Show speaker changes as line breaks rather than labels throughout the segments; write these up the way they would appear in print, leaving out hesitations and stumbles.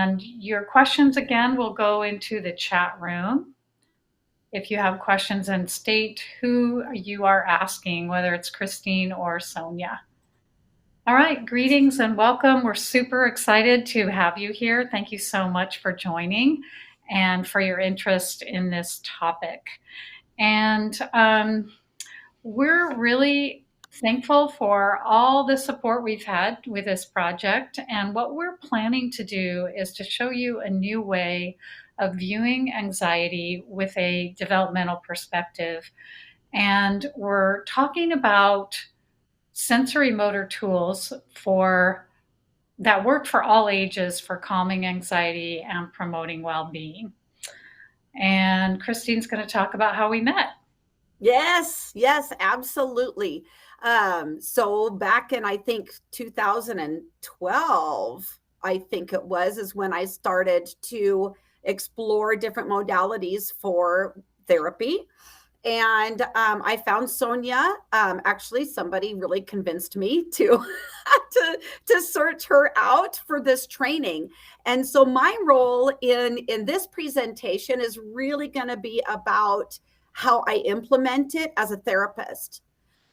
And your questions, again, will go into the chat room. If you have questions, and state who you are asking, whether it's Christine or Sonia. All right, greetings and welcome. We're super excited to have you here. Thank you so much for joining and for your interest in this topic. And we're really thankful for all the support we've had with this project. And what we're planning to do is to show you a new way of viewing anxiety with a developmental perspective. And we're talking about sensory motor tools that work for all ages for calming anxiety and promoting well-being. And Christine's going to talk about how we met.
Yes, absolutely. So back in, I think, 2012, I think it was, is when I started to explore different modalities for therapy. And I found Sonia. Actually, somebody really convinced me to to search her out for this training. And so my role in this presentation is really going to be about how I implement it as a therapist.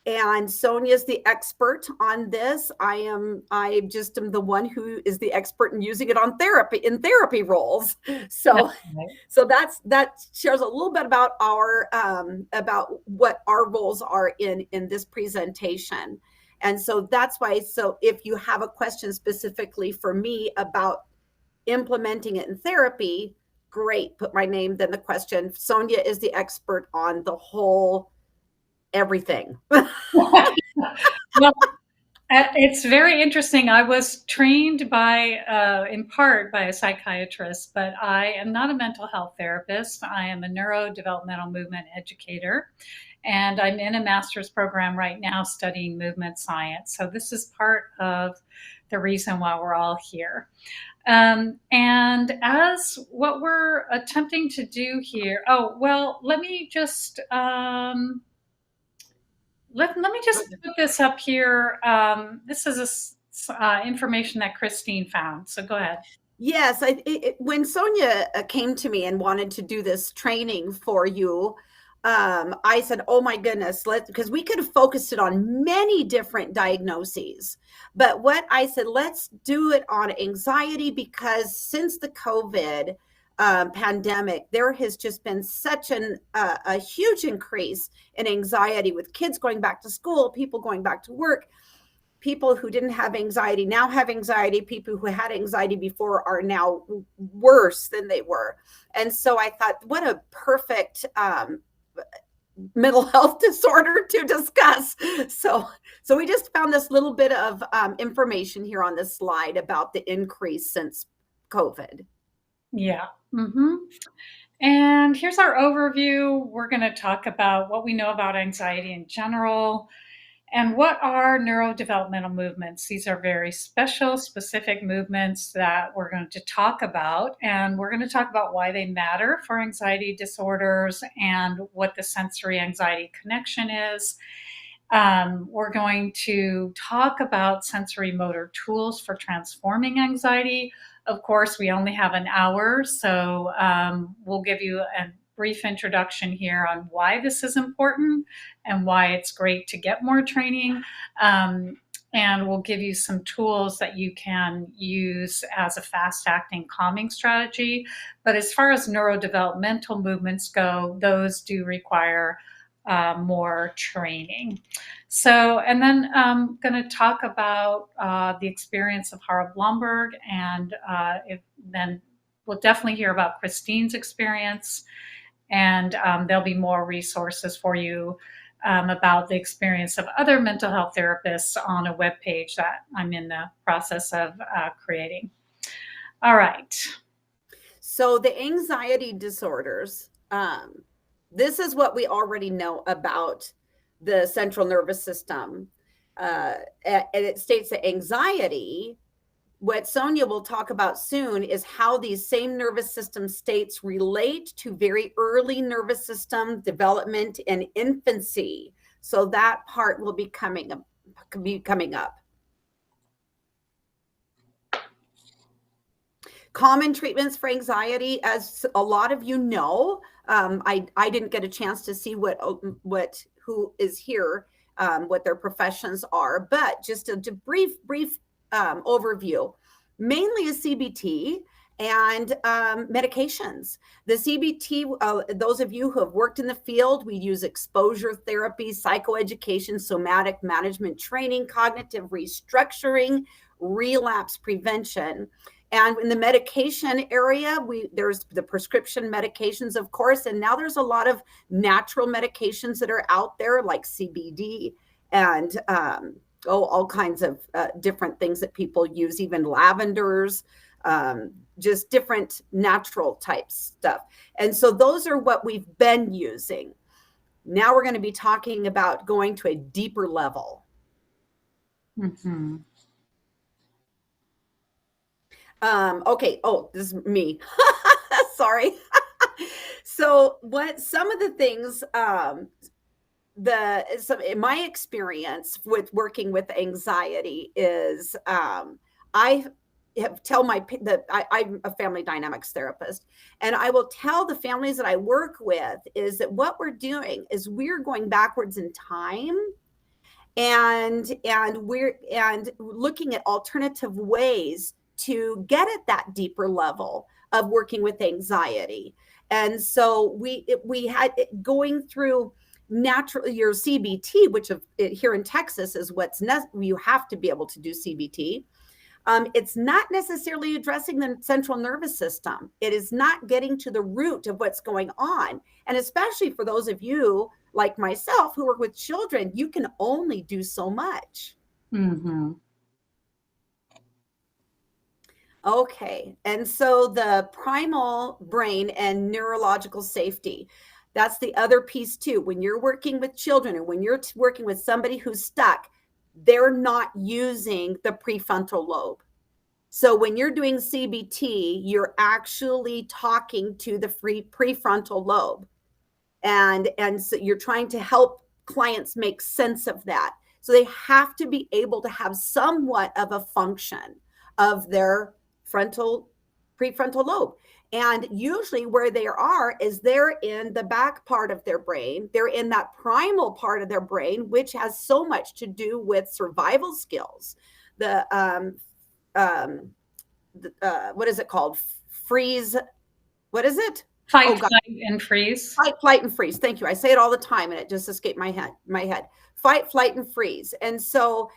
And Sonia's the expert on this. I just am the one who is the expert in using it on therapy roles. So that shares a little bit about about what our roles are in this presentation. And so that's why, so if you have a question specifically for me about implementing it in therapy, great, put my name, then the question. Sonia is the expert on the whole everything.
Well, it's very interesting. I was trained in part by a psychiatrist, but I am not a mental health therapist. I am a neurodevelopmental movement educator, and I'm in a master's program right now studying movement science. So this is part of the reason why we're all here. And as what we're attempting to do here, let me just let me just put this up here. This is information that Christine found. So go ahead.
Yes, when Sonia came to me and wanted to do this training for you, I said, "Oh my goodness, because we could have focused it on many different diagnoses, but what I said, let's do it on anxiety, because since the COVID pandemic, there has just been such a huge increase in anxiety with kids going back to school, people going back to work." People who didn't have anxiety now have anxiety. People who had anxiety before are now worse than they were. And so I thought, what a perfect mental health disorder to discuss. So we just found this little bit of information here on this slide about the increase since COVID.
Yeah. Mm-hmm. And here's our overview. We're going to talk about what we know about anxiety in general. And what are neurodevelopmental movements? These are very special, specific movements that we're going to talk about. And we're going to talk about why they matter for anxiety disorders and what the sensory anxiety connection is. We're going to talk about sensory motor tools for transforming anxiety. Of course, we only have an hour, so we'll give you a brief introduction here on why this is important and why it's great to get more training. And we'll give you some tools that you can use as a fast-acting calming strategy. But as far as neurodevelopmental movements go, those do require more training. So, and then I'm going to talk about the experience of Harald Blomberg, and then we'll definitely hear about Christine's experience. And there'll be more resources for you about the experience of other mental health therapists on a webpage that I'm in the process of creating. All right.
So the anxiety disorders, this is what we already know about the central nervous system. And it states that anxiety, what Sonia will talk about soon, is how these same nervous system states relate to very early nervous system development and infancy. So that part will be coming up. Common treatments for anxiety, as a lot of you know, I didn't get a chance to see who is here, what their professions are, but just a brief overview. Mainly is CBT and medications. The CBT, those of you who have worked in the field, we use exposure therapy, psychoeducation, somatic management training, cognitive restructuring, relapse prevention. And in the medication area, there's the prescription medications, of course, and now there's a lot of natural medications that are out there, like CBD and all kinds of different things that people use, even lavenders, just different natural type stuff. And so those are what we've been using. Now we're going to be talking about going to a deeper level.
Mm-hmm.
Okay. Oh, this is me. Sorry. So some of the things, in my experience with working with anxiety is, I'm a family dynamics therapist, and I will tell the families that I work with is that what we're doing is we're going backwards in time, and we're looking at alternative ways to get at that deeper level of working with anxiety. And so we had going through your CBT, which here in Texas is you have to be able to do CBT. It's not necessarily addressing the central nervous system. It is not getting to the root of what's going on. And especially for those of you like myself who work with children, you can only do so much.
Mm-hmm.
Okay. And so the primal brain and neurological safety, that's the other piece too. When you're working with children or when you're working with somebody who's stuck, they're not using the prefrontal lobe. So when you're doing CBT, you're actually talking to the prefrontal lobe. And so you're trying to help clients make sense of that. So they have to be able to have somewhat of a function of their prefrontal lobe. And usually where they are is they're in the back part of their brain. They're in that primal part of their brain, which has so much to do with survival skills. What is it called? Freeze. What is it?
Fight, flight, and freeze.
Fight, flight, and freeze. Thank you. I say it all the time, and it just escaped my head. Fight, flight, and freeze. And so,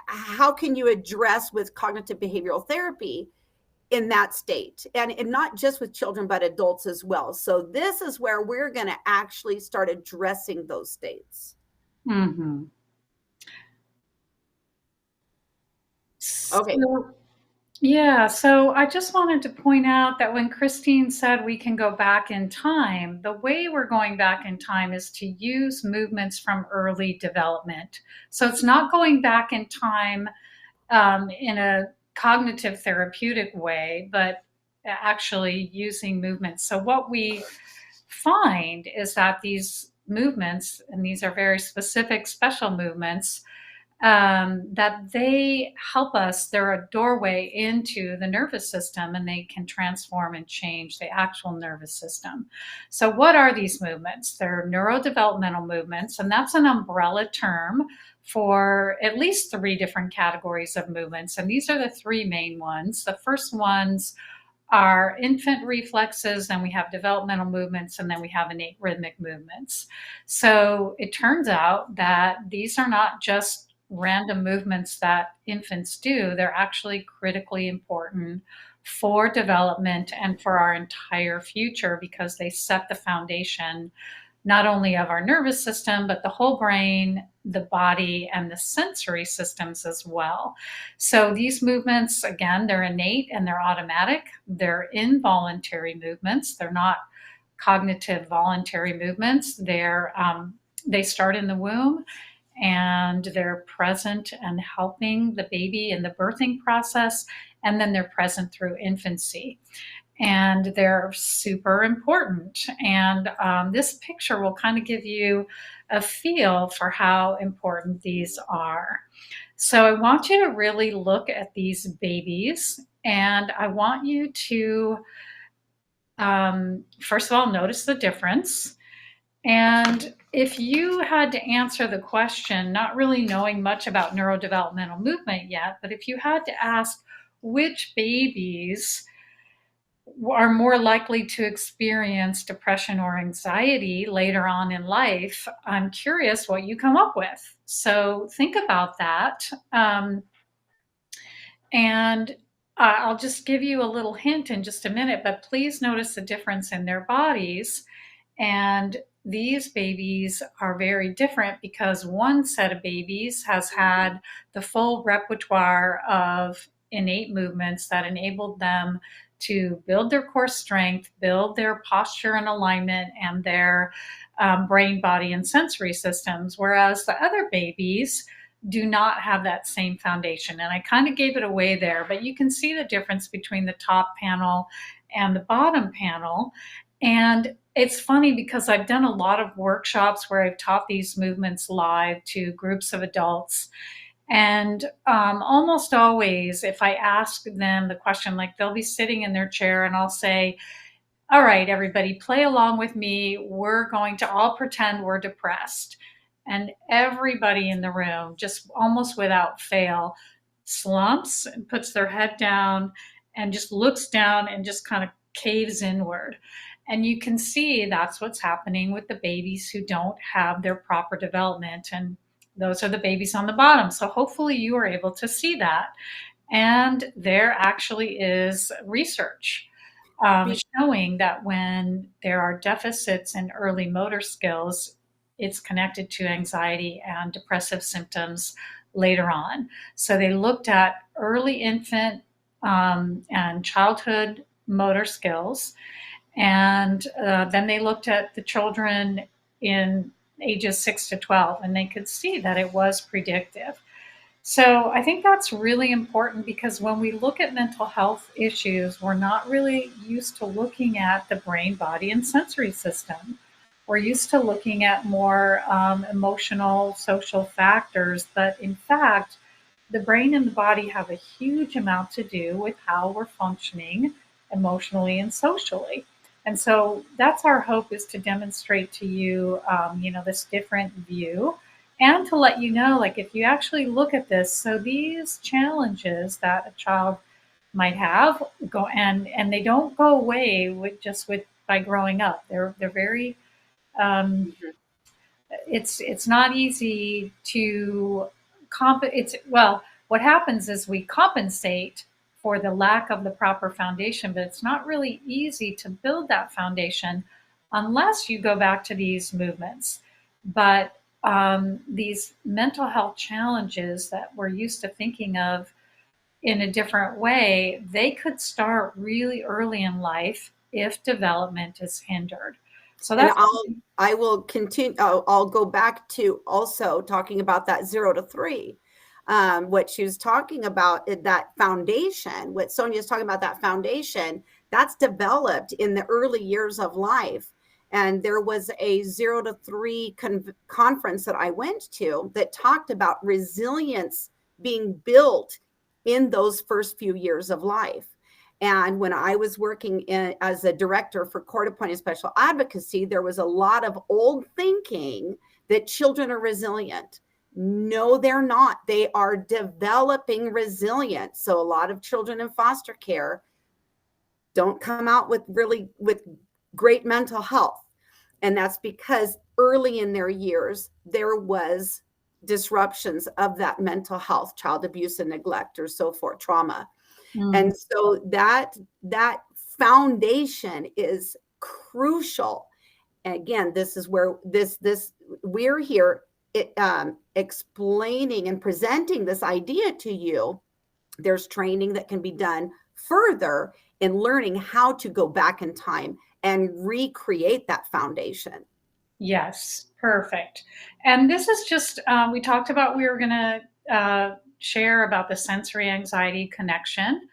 how can you address with cognitive behavioral therapy in that state, and not just with children but adults as well? So this is where we're going to actually start addressing those states.
Mm-hmm.
Okay.
So I just wanted to point out that when Christine said we can go back in time, the way we're going back in time is to use movements from early development. So it's not going back in time in a cognitive therapeutic way, but actually using movements. So what we find is that these movements, and these are very specific, special movements, that they help us. They're a doorway into the nervous system, and they can transform and change the actual nervous system. So what are these movements? They're neurodevelopmental movements, and that's an umbrella term for at least 3 different categories of movements. And these are the 3 main ones. The first ones are infant reflexes, then we have developmental movements, and then we have innate rhythmic movements. So it turns out that these are not just random movements that infants do. They're actually critically important for development and for our entire future, because they set the foundation not only of our nervous system, but the whole brain, the body, and the sensory systems as well. So these movements, again, they're innate and they're automatic. They're involuntary movements. They're not cognitive voluntary movements. They start in the womb, and they're present and helping the baby in the birthing process, and then they're present through infancy. And they're super important. And this picture will kind of give you a feel for how important these are. So I want you to really look at these babies And I want you to, first of all, notice the difference. And if you had to answer the question, not really knowing much about neurodevelopmental movement yet, but if you had to ask which babies are more likely to experience depression or anxiety later on in life, I'm curious what you come up with. So think about that. And I'll just give you a little hint in just a minute, but please notice the difference in their bodies. And these babies are very different because one set of babies has had the full repertoire of innate movements that enabled them to build their core strength, build their posture and alignment, and their brain, body, and sensory systems, whereas the other babies do not have that same foundation. And I kind of gave it away there, but you can see the difference between the top panel and the bottom panel. And it's funny because I've done a lot of workshops where I've taught these movements live to groups of adults. And almost always, if I ask them the question, like they'll be sitting in their chair and I'll say, all right, everybody, play along with me. We're going to all pretend we're depressed. And everybody in the room, just almost without fail, slumps and puts their head down and just looks down and just kind of caves inward. And you can see that's what's happening with the babies who don't have their proper development. And those are the babies on the bottom. So hopefully you are able to see that. And there actually is research showing that when there are deficits in early motor skills, it's connected to anxiety and depressive symptoms later on. So they looked at early infant and childhood motor skills, and then they looked at the children in ages 6 to 12, and they could see that it was predictive. So I think that's really important because when we look at mental health issues, we're not really used to looking at the brain, body, and sensory system. We're used to looking at more emotional, social factors, but in fact, the brain and the body have a huge amount to do with how we're functioning emotionally and socially. And so that's our hope, is to demonstrate to you, this different view, and to let you know, like, if you actually look at this, so these challenges that a child might have go, and they don't go away with by growing up. They're very um, it's not easy to it's, well, what happens is we compensate for the lack of the proper foundation, but it's not really easy to build that foundation unless you go back to these movements. But these mental health challenges that we're used to thinking of in a different way, they could start really early in life if development is hindered. So
And
that's
I will continue. I'll go back to also talking about that 0 to 3. What she was talking about, that foundation, what Sonia's talking about, that foundation that's developed in the early years of life. And there was a 0 to 3 conference that I went to that talked about resilience being built in those first few years of life. And when I was working as a director for court-appointed special advocacy, there was a lot of old thinking that children are resilient. No, they're not. They are developing resilience. So a lot of children in foster care don't come out with great mental health. And that's because early in their years, there was disruptions of that mental health, child abuse and neglect, or so forth, trauma. And so that foundation is crucial. And again, this is where we're here explaining and presenting this idea to you. There's training that can be done further in learning how to go back in time and recreate that foundation.
Yes, perfect. And this is just, we talked about, we were going to share about the sensory anxiety connection.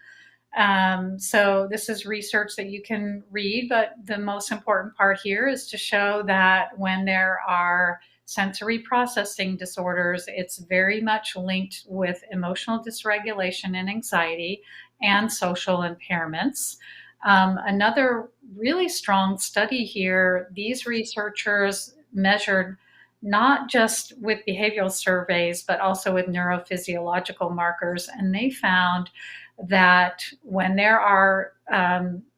So this is research that you can read, but the most important part here is to show that when there are sensory processing disorders, it's very much linked with emotional dysregulation and anxiety. and social impairments. Another really strong study here, these researchers measured not just with behavioral surveys, but also with neurophysiological markers. And they found that when there are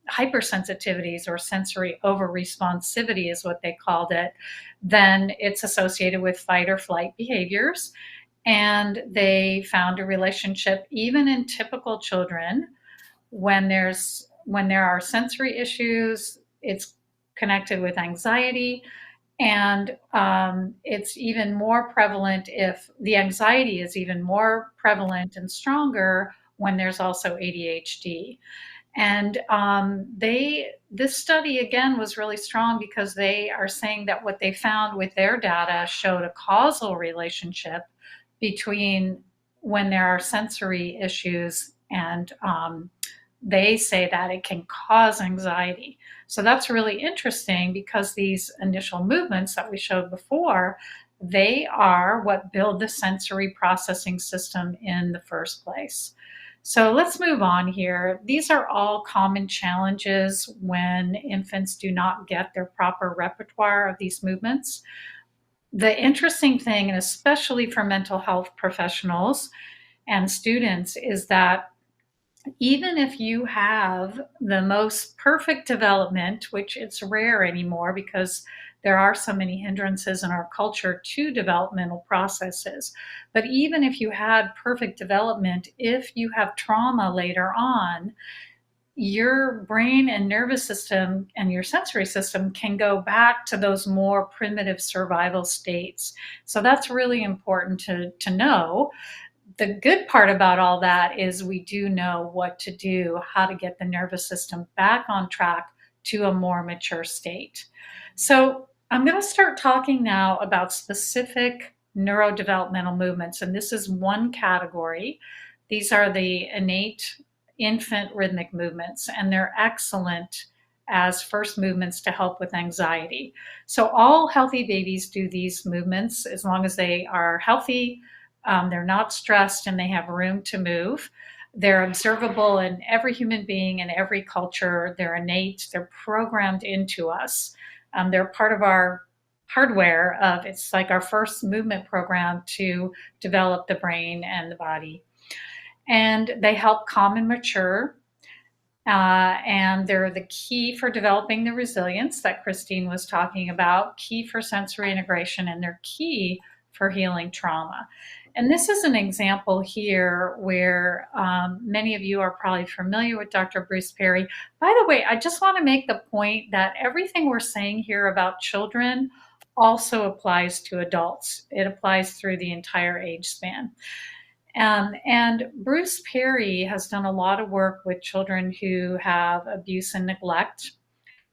hypersensitivities or sensory overresponsivity, is what they called it, then it's associated with fight or flight behaviors. And they found a relationship even in typical children when there are sensory issues, it's connected with anxiety, and it's even more prevalent if the anxiety is even more prevalent and stronger when there's also ADHD. And this study again was really strong because they are saying that what they found with their data showed a causal relationship between when there are sensory issues, and they say that it can cause anxiety. So that's really interesting because these initial movements that we showed before, they are what build the sensory processing system in the first place. So let's move on here. These are all common challenges when infants do not get their proper repertoire of these movements. The interesting thing, and especially for mental health professionals and students, is that even if you have the most perfect development, which it's rare anymore because there are so many hindrances in our culture to developmental processes, but even if you had perfect development, if you have trauma later on, your brain and nervous system and your sensory system can go back to those more primitive survival states. So that's really important to know. The good part about all that is we do know what to do, how to get the nervous system back on track to a more mature state. So I'm going to start talking now about specific neurodevelopmental movements, and this is one category. These are the innate infant rhythmic movements, and they're excellent as first movements to help with anxiety. So all healthy babies do these movements as long as they are healthy. They're not stressed and they have room to move. They're observable in every human being in every culture. They're innate. They're programmed into us. They're part of our hardware of it's like our first movement program to develop the brain and the body. And they help calm and mature. And they're the key for developing the resilience that Christine was talking about, key for sensory integration, and they're key for healing trauma. And this is an example here where many of you are probably familiar with Dr. Bruce Perry. By the way, I just want to make the point that everything we're saying here about children also applies to adults. It applies through the entire age span. And Bruce Perry has done a lot of work with children who have abuse and neglect.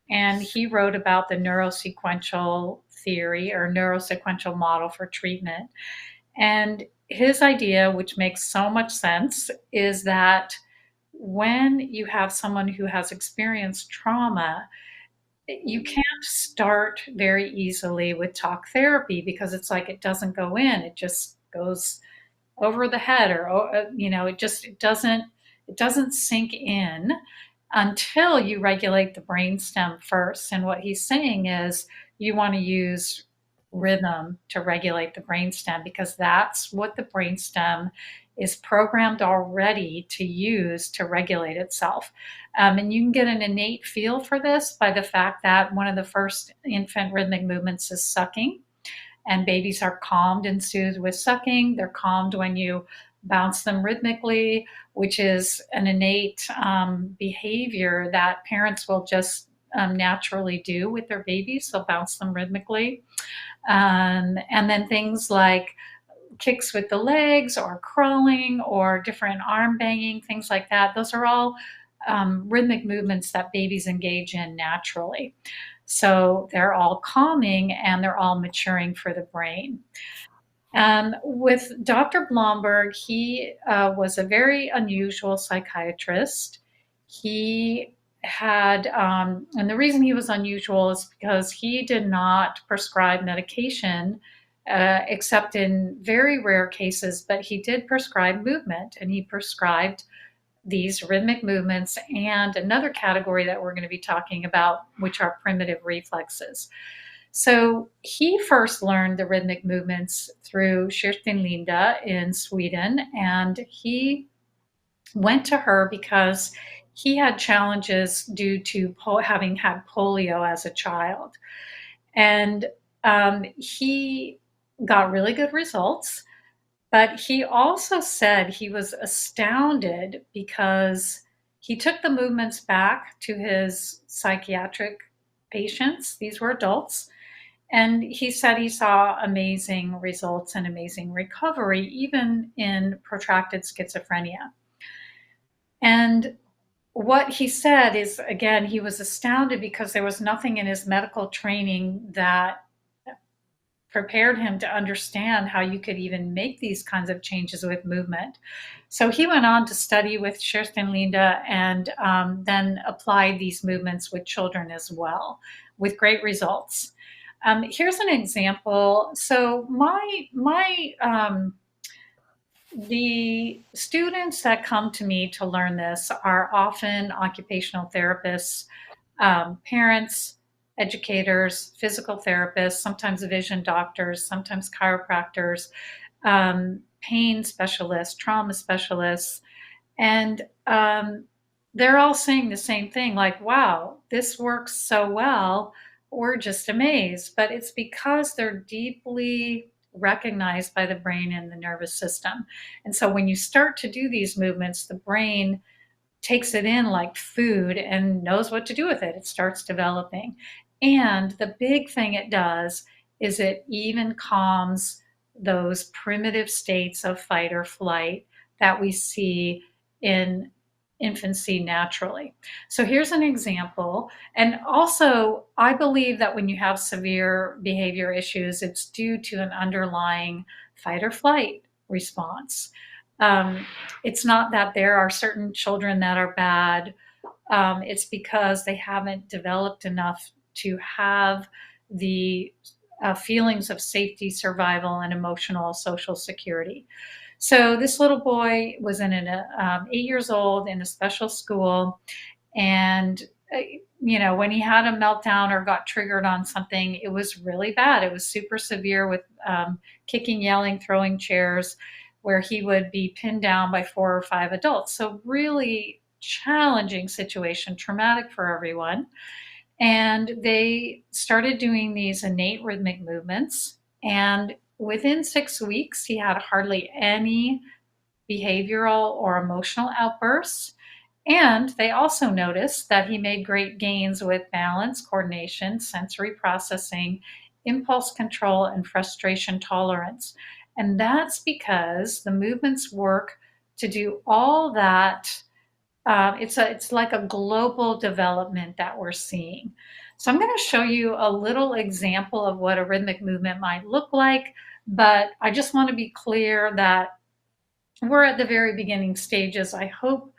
And he wrote about the neurosequential theory or neurosequential model for treatment. And his idea, which makes so much sense, is that when you have someone who has experienced trauma, you can't start very easily with talk therapy because it's like it doesn't go in, it just goes over the head, or it doesn't sink in until you regulate the brainstem first. And what he's saying is you want to use rhythm to regulate the brainstem because that's what the brainstem is programmed already to use to regulate itself. And you can get an innate feel for this by the fact that one of the first infant rhythmic movements is sucking. And babies are calmed and soothed with sucking. They're calmed when you bounce them rhythmically, which is an innate behavior that parents will just naturally do with their babies. They'll bounce them rhythmically. And then things like kicks with the legs or crawling or different arm banging, things like that. Those are all rhythmic movements that babies engage in naturally. So they're all calming and they're all maturing for the brain. With Dr. Blomberg, he was a very unusual psychiatrist. He had, and the reason he was unusual is because he did not prescribe medication except in very rare cases, but he did prescribe movement and he prescribed these rhythmic movements and another category that we're going to be talking about, which are primitive reflexes. So he first learned the rhythmic movements through Kerstin Linda in Sweden, and he went to her because he had challenges due to having had polio as a child. And he got really good results, but he also said he was astounded because he took the movements back to his psychiatric patients. These were adults. And he said he saw amazing results and amazing recovery, even in protracted schizophrenia. And what he said is, again, he was astounded because there was nothing in his medical training that prepared him to understand how you could even make these kinds of changes with movement. So he went on to study with Kerstin Linda and then applied these movements with children as well, with great results. Here's an example. So the students that come to me to learn this are often occupational therapists, parents, educators, physical therapists, sometimes vision doctors, sometimes chiropractors, pain specialists, trauma specialists, and they're all saying the same thing, like, wow, this works so well. We're just amazed. But it's because they're deeply recognized by the brain and the nervous system. And so when you start to do these movements, the brain takes it in like food and knows what to do with it. It starts developing. And the big thing it does is it even calms those primitive states of fight or flight that we see in infancy naturally. So here's an example. And also, I believe that when you have severe behavior issues, it's due to an underlying fight or flight response. It's not that there are certain children that are bad. It's because they haven't developed enough to have the feelings of safety, survival, and emotional social security. So this little boy was in 8 years old in a special school, and when he had a meltdown or got triggered on something, it was really bad. It was super severe with kicking, yelling, throwing chairs, where he would be pinned down by 4 or 5 adults. So really challenging situation, traumatic for everyone. And they started doing these innate rhythmic movements. And within 6 weeks, he had hardly any behavioral or emotional outbursts. And they also noticed that he made great gains with balance, coordination, sensory processing, impulse control, and frustration tolerance. And that's because the movements work to do all that. It's like a global development that we're seeing. So I'm going to show you a little example of what a rhythmic movement might look like, but I just want to be clear that we're at the very beginning stages. I hope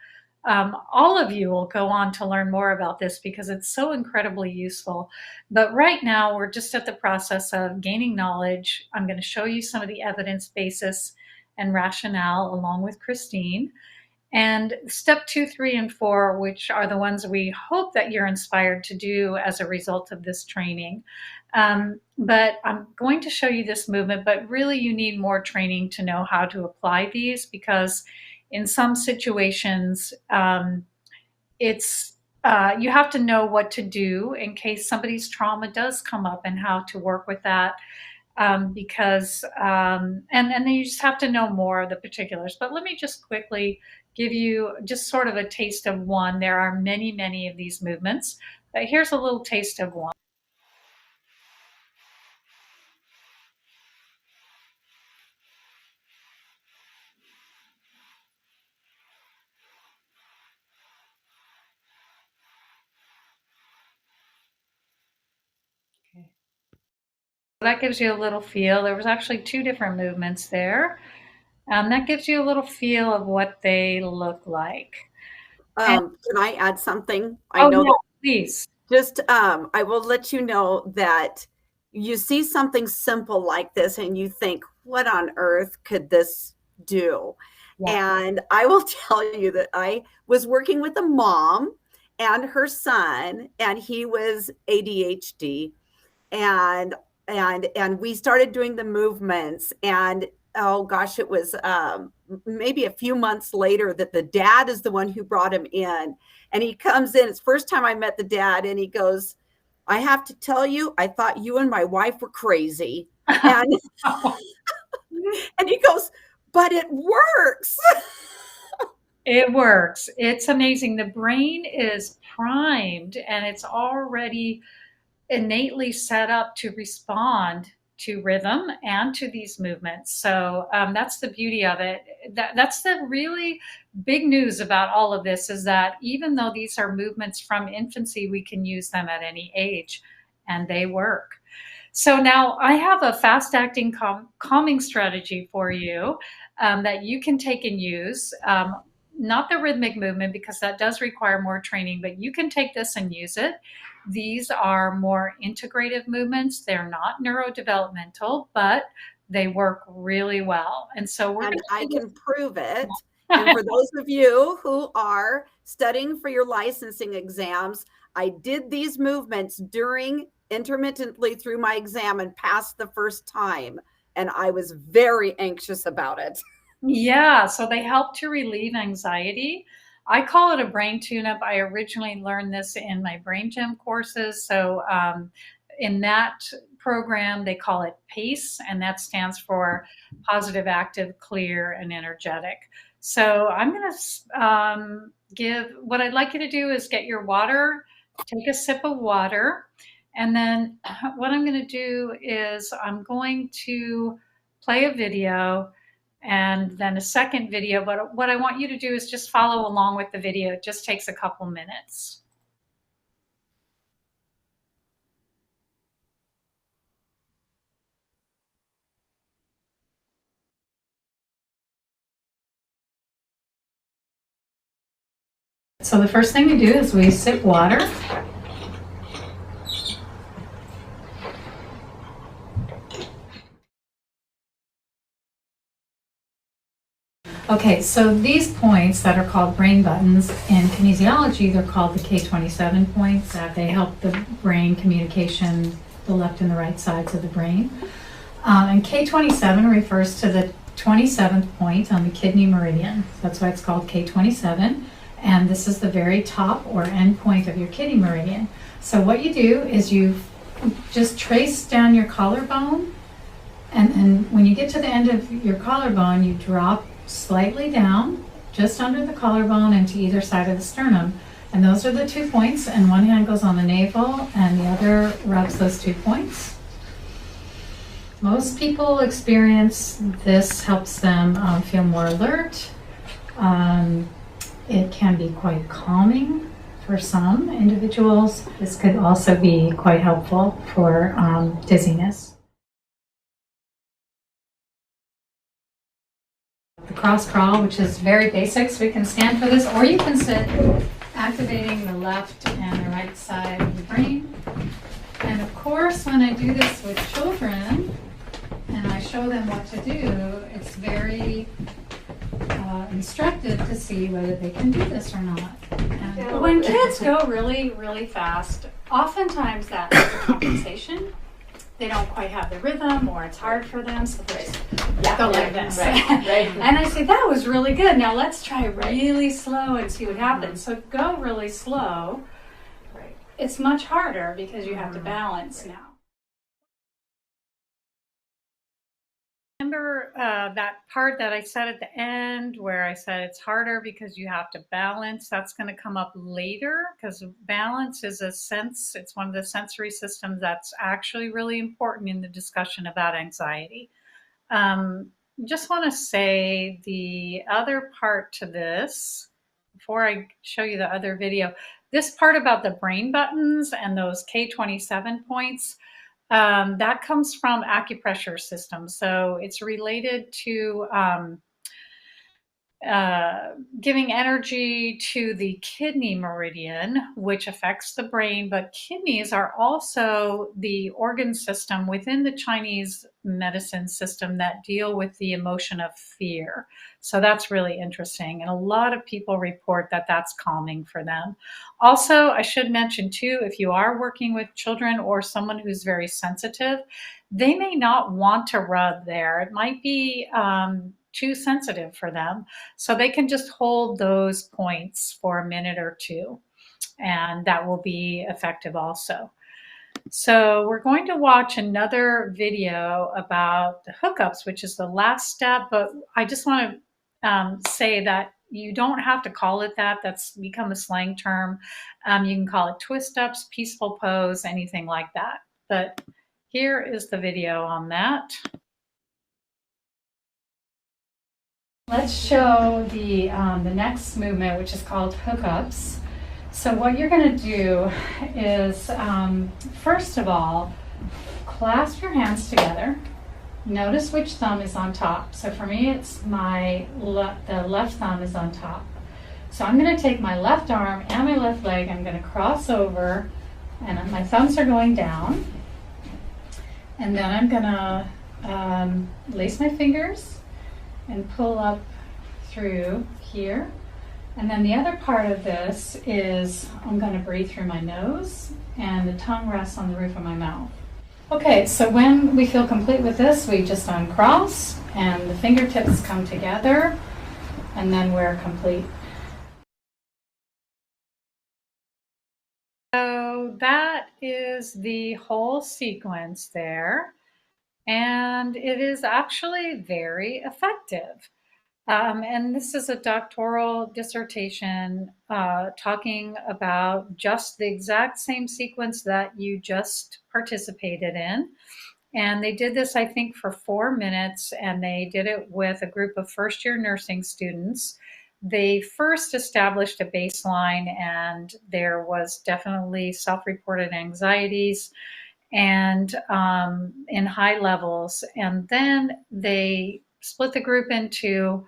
all of you will go on to learn more about this because it's so incredibly useful. But right now, we're just at the process of gaining knowledge. I'm going to show you some of the evidence basis and rationale along with Christine. And step 2, 3, and 4, which are the ones we hope that you're inspired to do as a result of this training. But I'm going to show you this movement, but really you need more training to know how to apply these, because in some situations, you have to know what to do in case somebody's trauma does come up and how to work with that. And then you just have to know more of the particulars. But let me just quickly give you just sort of a taste of one. There are many, many of these movements, but here's a little taste of one. Okay. That gives you a little feel. There was actually 2 different movements there. That gives you a little feel of what they look like.
Can I add something? I
Oh,
know
yeah,
that
please.
just I will let you know that you see something simple like this and you think, what on earth could this do?
Yeah.
And I will tell you that I was working with a mom and her son, and he was ADHD, and and we started doing the movements, and oh gosh, it was maybe a few months later that the dad is the one who brought him in, and he comes in. It's the first time I met the dad, and he goes, I have to tell you, I thought you and my wife were crazy. And and he goes, but it works.
It works. It's amazing. The brain is primed and it's already innately set up to respond to rhythm and to these movements. So that's the beauty of it. That's the really big news about all of this, is that even though these are movements from infancy, we can use them at any age and they work. So now I have a fast acting calming strategy for you that you can take and use. Not the rhythmic movement, because that does require more training, but you can take this and use it. These are more integrative movements. They're not neurodevelopmental, but they work really well. And so we're going
And I
to do
can prove it. And
this.
for those of you who are studying for your licensing exams, I did these movements during intermittently through my exam and passed the first time. And I was very anxious about it.
Yeah, so they help to relieve anxiety. I call it a brain tune-up. I originally learned this in my brain gym courses. So in that program, they call it PACE, and that stands for positive, active, clear, and energetic. So I'm going to give, what I'd like you to do is get your water, take a sip of water, and then what I'm going to do is I'm going to play a video and then a second video. But what I want you to do is just follow along with the video. It just takes a couple minutes. So the first thing we do is we sip water. Okay, so these points that are called brain buttons in kinesiology, they're called the K27 points. They help the brain communication, the left and the right sides of the brain. And K27 refers to the 27th point on the kidney meridian. That's why it's called K27. And this is the very top or end point of your kidney meridian. So what you do is you just trace down your collarbone, and then when you get to the end of your collarbone, you drop slightly down, just under the collarbone and to either side of the sternum. And those are the 2 points, and one hand goes on the navel and the other rubs those 2 points. Most people experience this helps them feel more alert. It can be quite calming for some individuals. This could also be quite helpful for dizziness. The cross crawl, which is very basic, so we can stand for this, or you can sit, activating the left and the right side of the brain. And of course, when I do this with children and I show them what to do, it's very instructive to see whether they can do this or not. And when kids go really, really fast, oftentimes that's a compensation. They don't quite have the rhythm, or it's hard for them, so they just go like this.
Right.
And I say, that was really good. Now let's try really slow and see what happens. So go really slow.
Right.
It's much harder because you have to balance now. Remember that part that I said at the end where I said it's harder because you have to balance? That's going to come up later, because balance is a sense, it's one of the sensory systems that's actually really important in the discussion about anxiety. Just want to say the other part to this, before I show you the other video, this part about the brain buttons and those K27 points, that comes from acupressure systems. So it's related to giving energy to the kidney meridian, which affects the brain. But kidneys are also the organ system within the Chinese medicine system that deal with the emotion of fear. So that's really interesting. And a lot of people report that that's calming for them. Also, I should mention too, if you are working with children or someone who's very sensitive, they may not want to rub there. It might be too sensitive for them. So they can just hold those points for a minute or two, and that will be effective also. So we're going to watch another video about the hookups, which is the last step, but I just want to say that you don't have to call it that. That's become a slang term. You can call it twist ups, peaceful pose, anything like that. But here is the video on that. Let's show the next movement, which is called hookups. So what you're going to do is, first of all, clasp your hands together. Notice which thumb is on top. So for me, it's the left thumb is on top. So I'm going to take my left arm and my left leg. I'm going to cross over, and my thumbs are going down. And then I'm going to lace my fingers and pull up through here. And then the other part of this is I'm going to breathe through my nose, and the tongue rests on the roof of my mouth. Okay, so when we feel complete with this, we just uncross and the fingertips come together, and then we're complete. So that is the whole sequence there, and it is actually very effective. And this is a doctoral dissertation talking about just the exact same sequence that you just participated in. And they did this, I think, for 4 minutes, and they did it with a group of first-year nursing students. They first established a baseline, and there was definitely self-reported anxieties and in high levels. And then they split the group into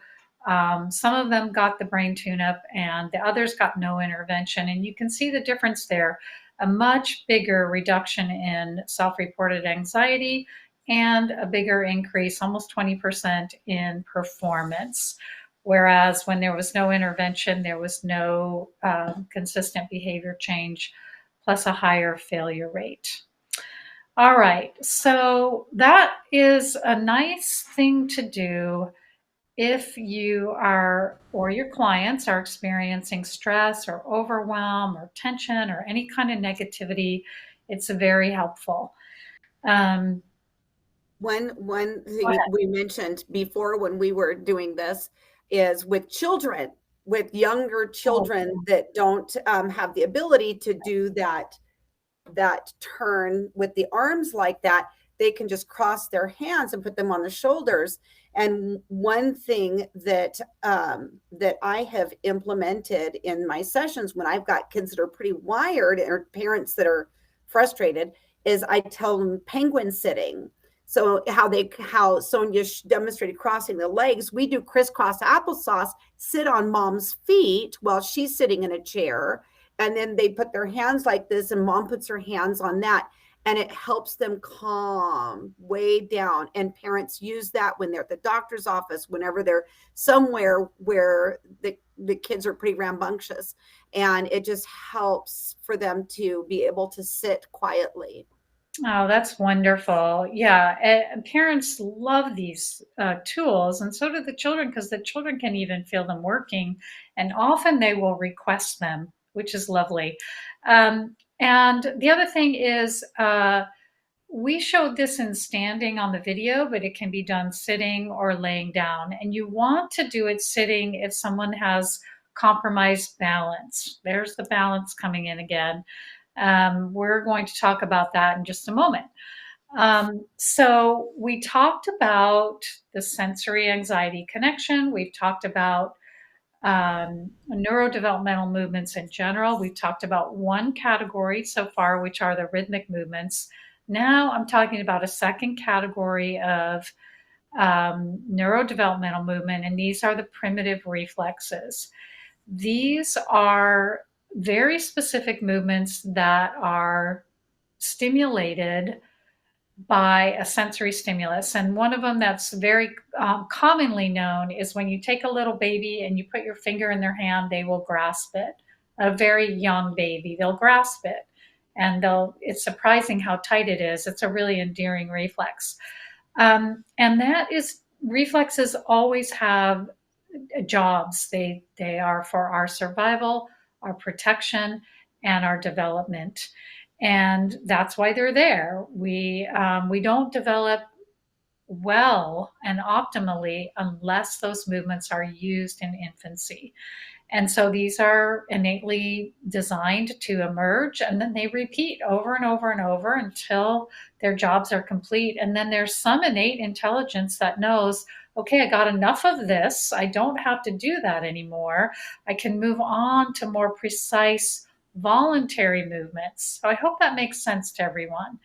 some of them got the brain tune-up and the others got no intervention. And you can see the difference there, a much bigger reduction in self-reported anxiety and a bigger increase, almost 20% in performance. Whereas when there was no intervention, there was no consistent behavior change, plus a higher failure rate. All right, so that is a nice thing to do if you are or your clients are experiencing stress or overwhelm or tension or any kind of negativity. It's very helpful. Um,
One thing we mentioned before when we were doing this is with children, with younger
oh,
children that don't have the ability to do that turn with the arms like that, they can just cross their hands and put them on the shoulders. And one thing that that I have implemented in my sessions when I've got kids that are pretty wired or parents that are frustrated is I tell them penguin sitting. So how Sonia demonstrated crossing the legs, we do crisscross applesauce, sit on mom's feet while she's sitting in a chair, and then they put their hands like this and mom puts her hands on that, and it helps them calm way down. And parents use that when they're at the doctor's office, whenever they're somewhere where the kids are pretty rambunctious, and it just helps for them to be able to sit quietly.
oh, that's wonderful. Yeah, parents love these tools, and so do the children, because the children can even feel them working, and often they will request them, which is lovely. And the other thing is, we showed this in standing on the video, but it can be done sitting or laying down. And you want to do it sitting if someone has compromised balance. There's the balance coming in again. We're going to talk about that in just a moment. So we talked about the sensory anxiety connection. We've talked about neurodevelopmental movements in general. We've talked about one category so far, which are the rhythmic movements. Now I'm talking about a second category of neurodevelopmental movement, and these are the primitive reflexes. These are very specific movements that are stimulated by a sensory stimulus. And one of them that's very commonly known is when you take a little baby and you put your finger in their hand, they will grasp it. A very young baby, they'll grasp it. And it's surprising how tight it is. It's a really endearing reflex. And that is, reflexes always have jobs. They are for our survival, our protection, and our development, and that's why they're there. We don't develop well and optimally unless those movements are used in infancy. And so these are innately designed to emerge, and then they repeat over and over and over until their jobs are complete. And then there's some innate intelligence that knows, okay, I got enough of this. I don't have to do that anymore. I can move on to more precise voluntary movements. So I hope that makes sense to everyone.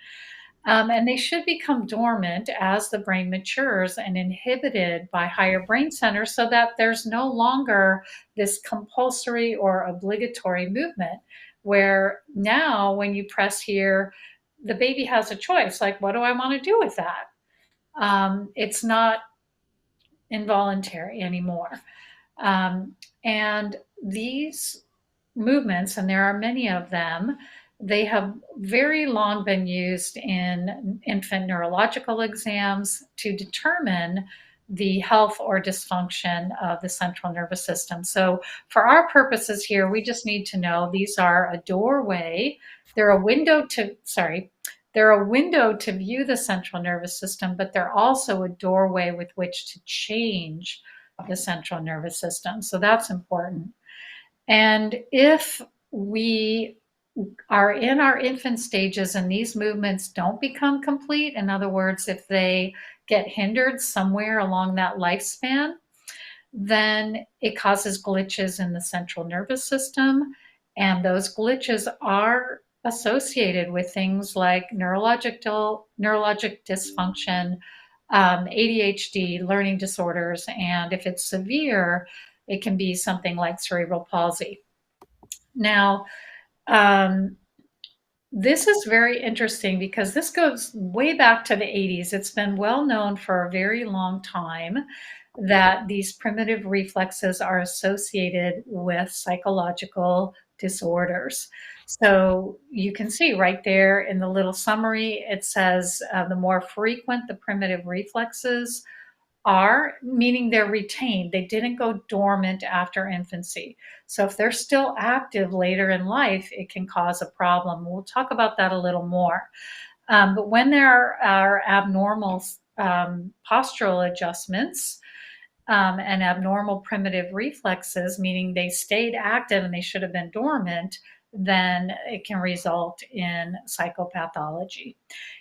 And they should become dormant as the brain matures and inhibited by higher brain centers so that there's no longer this compulsory or obligatory movement where now when you press here, the baby has a choice like, what do I want to do with that? It's not involuntary anymore. And these movements, and there are many of them, they have very long been used in infant neurological exams to determine the health or dysfunction of the central nervous system. So, for our purposes here, we just need to know these are a doorway. They're a window to, they're a window to view the central nervous system, but they're also a doorway with which to change the central nervous system. So, that's important. And if we are in our infant stages and these movements don't become complete, in other words, if they get hindered somewhere along that lifespan, then it causes glitches in the central nervous system. And those glitches are associated with things like neurologic dysfunction, ADHD, learning disorders, and if it's severe, it can be something like cerebral palsy. Now, this is very interesting because this goes way back to the 80s. It's been well known for a very long time that these primitive reflexes are associated with psychological disorders. So you can see right there in the little summary, it says the more frequent the primitive reflexes are, meaning they're retained. They didn't go dormant after infancy. So if they're still active later in life, it can cause a problem. We'll talk about that a little more. But when there are abnormal postural adjustments and abnormal primitive reflexes, meaning they stayed active and they should have been dormant, then it can result in psychopathology.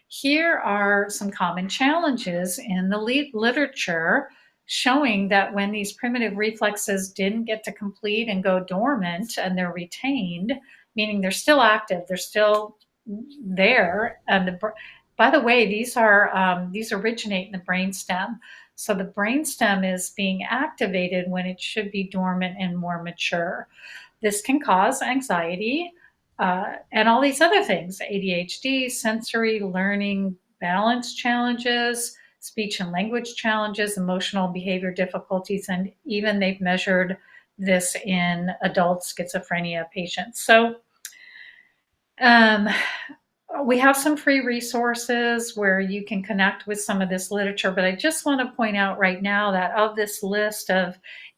Here are some common challenges in the literature showing that when these primitive reflexes didn't get to complete and go dormant and they're retained, meaning they're still active, they're still there. And by the way, these originate in the brainstem. So the brainstem is being activated when it should be dormant and more mature. This can cause anxiety and all these other things: ADHD, sensory, learning, balance challenges, speech and language challenges, emotional behavior difficulties, and even they've measured this in adult schizophrenia patients. So we have some free resources where you can connect with some of this literature, but I just want to point out right now that of this list of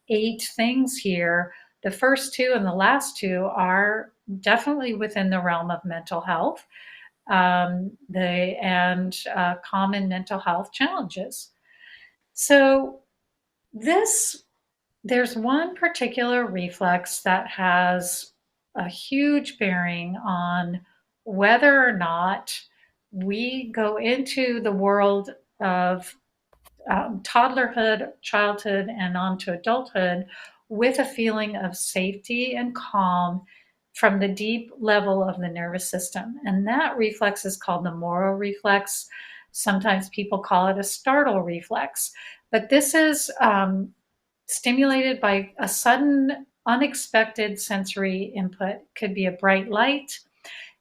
8 things here, the first 2 and the last 2 are definitely within the realm of mental health common mental health challenges. So there's one particular reflex that has a huge bearing on whether or not we go into the world of toddlerhood, childhood, and on to adulthood with a feeling of safety and calm from the deep level of the nervous system. And that reflex is called the Moro reflex. Sometimes people call it a startle reflex. But this is stimulated by a sudden, unexpected sensory input. Could be a bright light,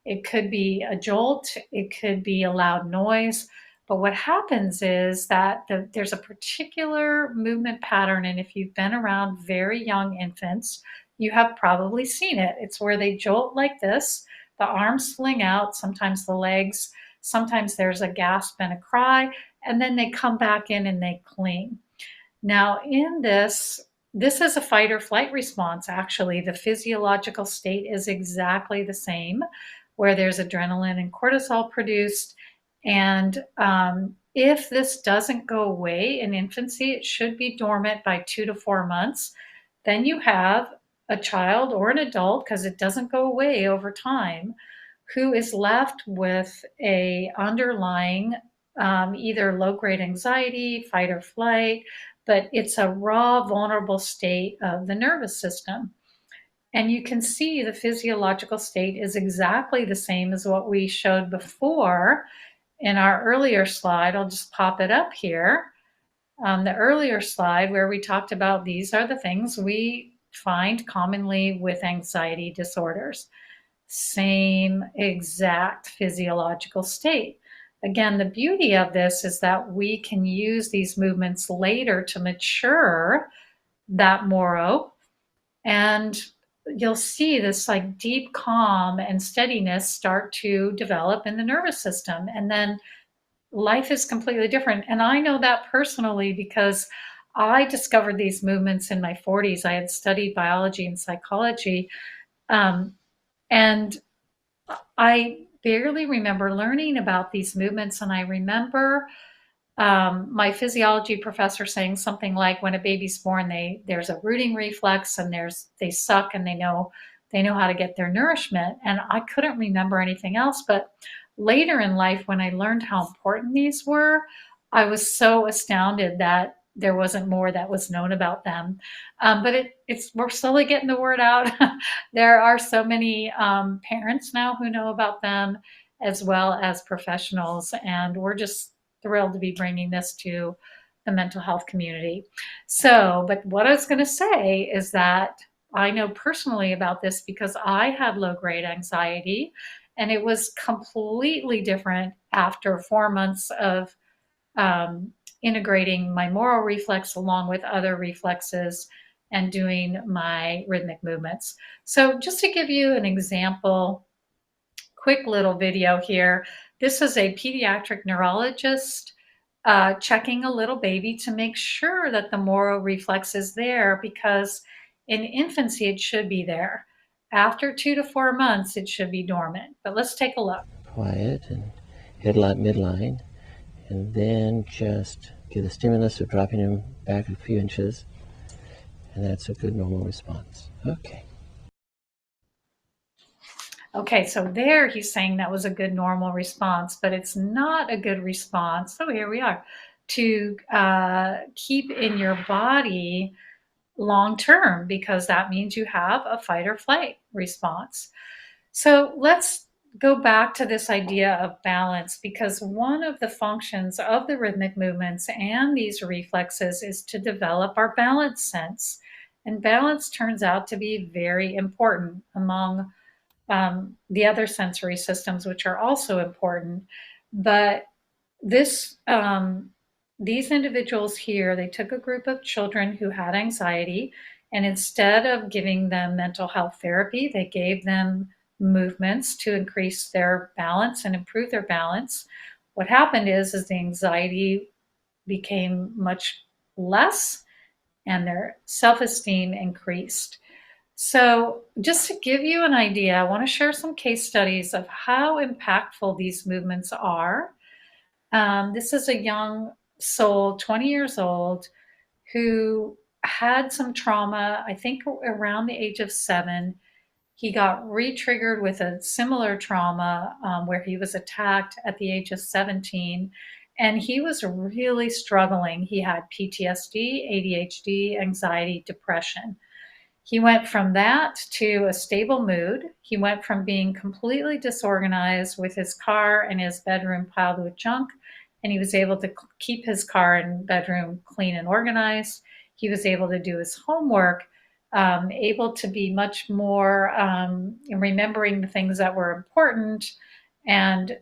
it could be a jolt, it could be a loud noise. But what happens is that there's a particular movement pattern, and if you've been around very young infants, you have probably seen it. It's where they jolt like this, the arms fling out, sometimes the legs, sometimes there's a gasp and a cry, and then they come back in and they cling. Now, in this is a fight or flight response, actually. The physiological state is exactly the same, where there's adrenaline and cortisol produced. And if this doesn't go away in infancy, it should be dormant by 2 to 4 months. Then you have a child or an adult, because it doesn't go away over time, who is left with a underlying either low-grade anxiety, fight or flight, but it's a raw, vulnerable state of the nervous system. And you can see the physiological state is exactly the same as what we showed before in our earlier slide. I'll just pop it up here. The earlier slide where we talked about these are the things we find commonly with anxiety disorders. Same exact physiological state. Again, the beauty of this is that we can use these movements later to mature that moro, and you'll see this like deep calm and steadiness start to develop in the nervous system, and then life is completely different. And I know that personally because I discovered these movements in my 40s. I had studied biology and psychology, and I barely remember learning about these movements. And I remember my physiology professor saying something like, when a baby's born, there's a rooting reflex, and they suck, and they know how to get their nourishment. And I couldn't remember anything else. But later in life, when I learned how important these were, I was so astounded that there wasn't more that was known about them. But we're slowly getting the word out. There are so many parents now who know about them, as well as professionals, and we're just thrilled to be bringing this to the mental health community. So, but what I was going to say is that I know personally about this because I had low-grade anxiety, and it was completely different after 4 months of integrating my moro reflex along with other reflexes and doing my rhythmic movements. So just to give you an example, quick little video here. This is a pediatric neurologist checking a little baby to make sure that the moro reflex is there, because in infancy it should be there. After 2 to 4 months, it should be dormant. But let's take a look.
Quiet and headlight midline, and then just give the stimulus of dropping him back a few inches, and that's a good normal response. Okay.
Okay, so there he's saying that was a good normal response, but it's not a good response. So here we are, to keep in your body long term, because that means you have a fight or flight response. So let's go back to this idea of balance, because one of the functions of the rhythmic movements and these reflexes is to develop our balance sense. And balance turns out to be very important among the other sensory systems, which are also important. But this these individuals here, they took a group of children who had anxiety, and instead of giving them mental health therapy, they gave them movements to increase their balance and improve their balance. What happened is the anxiety became much less, and their self-esteem increased. So, just to give you an idea, I want to share some case studies of how impactful these movements are. This is a young soul, 20 years old, who had some trauma, I think around the age of 7. He got re-triggered with a similar trauma where he was attacked at the age of 17. And he was really struggling. He had PTSD, ADHD, anxiety, depression. He went from that to a stable mood. He went from being completely disorganized with his car and his bedroom piled with junk, and he was able to keep his car and bedroom clean and organized. He was able to do his homework, able to be much more remembering the things that were important. And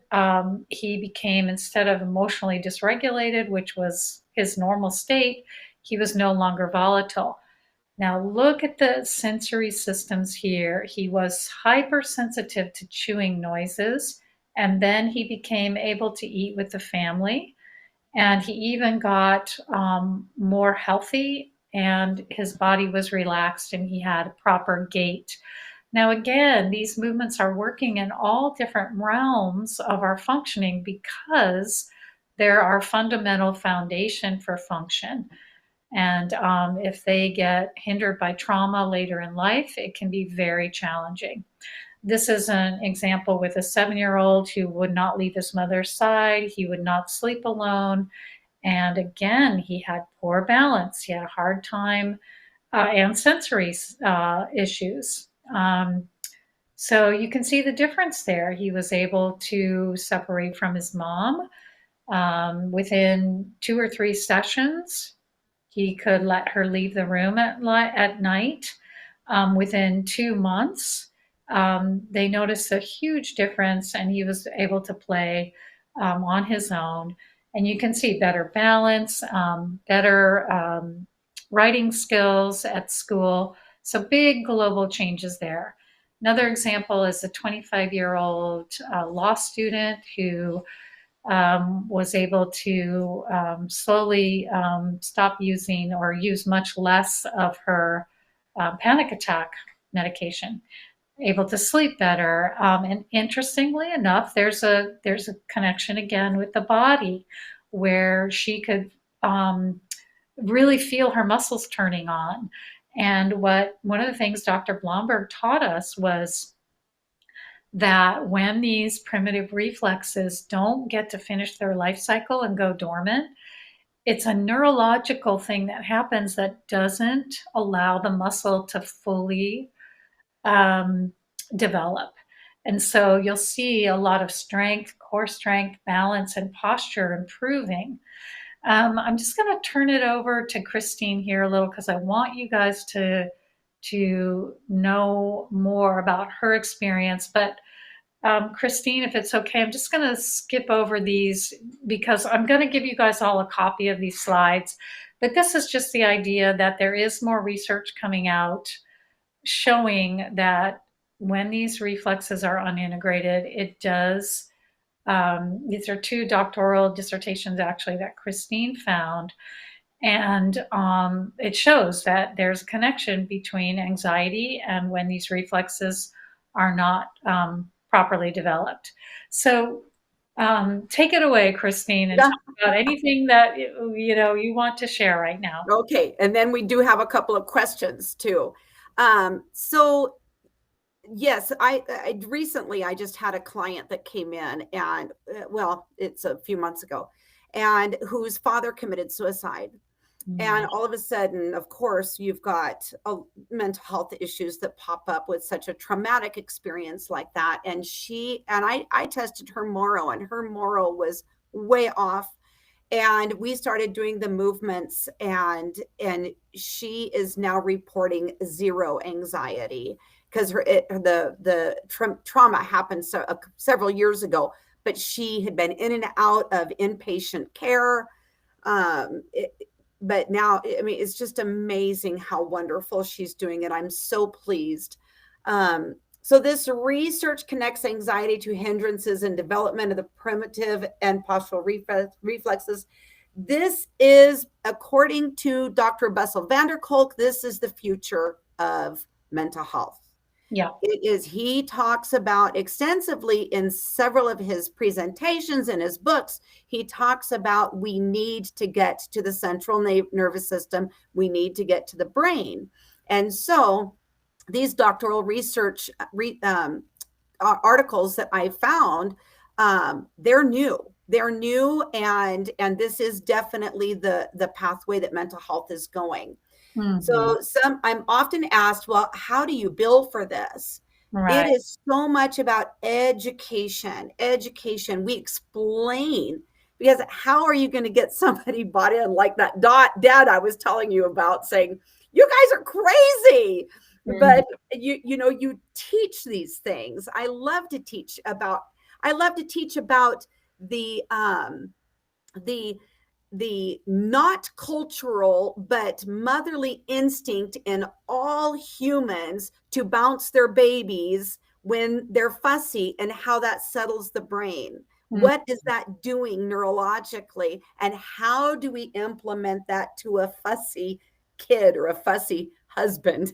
he became, instead of emotionally dysregulated, which was his normal state, he was no longer volatile. Now, look at the sensory systems here. He was hypersensitive to chewing noises, and then he became able to eat with the family. And he even got more healthy, and his body was relaxed, and he had a proper gait. Now, again, these movements are working in all different realms of our functioning because they're our fundamental foundation for function. And if they get hindered by trauma later in life, it can be very challenging. This is an example with a 7-year-old who would not leave his mother's side. He would not sleep alone. And again, he had poor balance. He had a hard time and sensory issues. So you can see the difference there. He was able to separate from his mom within 2 or 3 sessions. He could let her leave the room at night. Within 2 months, they noticed a huge difference, and he was able to play on his own. And you can see better balance, better writing skills at school. So big global changes there. Another example is a 25-year-old law student who was able to slowly stop using or use much less of her panic attack medication, able to sleep better. And interestingly enough, there's a connection again with the body where she could really feel her muscles turning on. And one of the things Dr. Blomberg taught us was that when these primitive reflexes don't get to finish their life cycle and go dormant, it's a neurological thing that happens that doesn't allow the muscle to fully develop. And so you'll see a lot of strength, core strength, balance, and posture improving. I'm just going to turn it over to Christine here a little because I want you guys to know more about her experience. But Christine, if it's okay, I'm just going to skip over these because I'm going to give you guys all a copy of these slides. But this is just the idea that there is more research coming out showing that when these reflexes are unintegrated, it does. These are 2 doctoral dissertations actually that Christine found. And it shows that there's a connection between anxiety and when these reflexes are not properly developed. So take it away, Christine, and talk about anything that you want to share right now.
Okay, and then we do have a couple of questions too. So yes, I recently I just had a client that came in, and well, it's a few months ago, and whose father committed suicide. And all of a sudden, of course, you've got mental health issues that pop up with such a traumatic experience like that. And I tested her Moro, and her Moro was way off. And we started doing the movements, and she is now reporting 0 anxiety because the trauma happened several years ago, but she had been in and out of inpatient care. But now, I mean, it's just amazing how wonderful she's doing it. I'm so pleased. So this research connects anxiety to hindrances in development of the primitive and postural reflexes. This is, according to Dr. Bessel van der Kolk, this is the future of mental health.
Yeah.
It is. He talks about extensively in several of his presentations and his books. He talks about we need to get to the central nervous system. We need to get to the brain. And so these doctoral research articles that I found, they're new. They're new, and this is definitely the pathway that mental health is going. Mm-hmm. So I'm often asked, well, how do you bill for this? Right. It is so much about education. We explain, because how are you going to get somebody bought in like that dad I was telling you about, saying, you guys are crazy? But you teach these things. I love to teach about the the the not cultural but motherly instinct in all humans to bounce their babies when they're fussy, and how that settles the brain. What is that doing neurologically, and how do we implement that to a fussy kid or a fussy husband?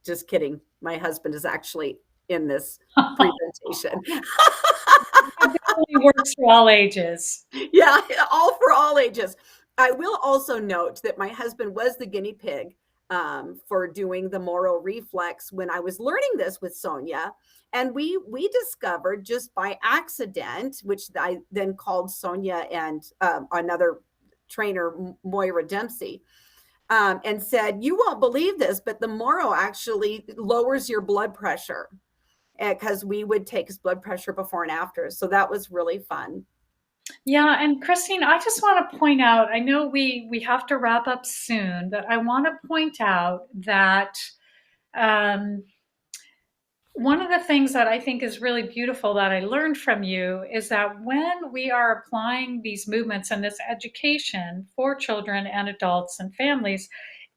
Just kidding, my husband is actually in this presentation.
It definitely works for all ages.
Yeah, all for all ages. I will also note that my husband was the guinea pig for doing the Moro reflex when I was learning this with Sonia. And we discovered just by accident, which I then called Sonia and another trainer, Moira Dempsey, and said, you won't believe this, but the Moro actually lowers your blood pressure, because we would take his blood pressure before and after. So that was really fun.
Yeah, and Christine, I just want to point out, I know we have to wrap up soon, but I want to point out that um, one of the things that I think is really beautiful that I learned from you is that when we are applying these movements and this education for children and adults and families,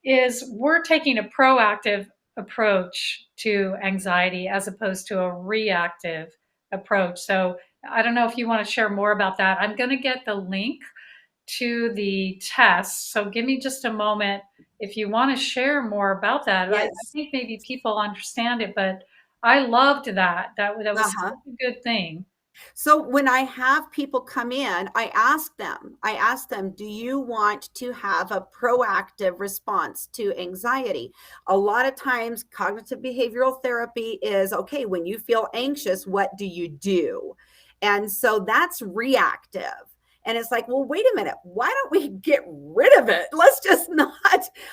is we're taking a proactive approach to anxiety as opposed to a reactive approach. So I don't know if you want to share more about that. I'm going to get the link to the test. So give me just a moment if you want to share more about that. I
Yes.
think maybe people understand it, but I loved that. That was
Uh-huh.
such a good thing.
So when I have people come in, I ask them, do you want to have a proactive response to anxiety? A lot of times, cognitive behavioral therapy is, okay, when you feel anxious, what do you do? And so that's reactive. And it's like, well, wait a minute, why don't we get rid of it? Let's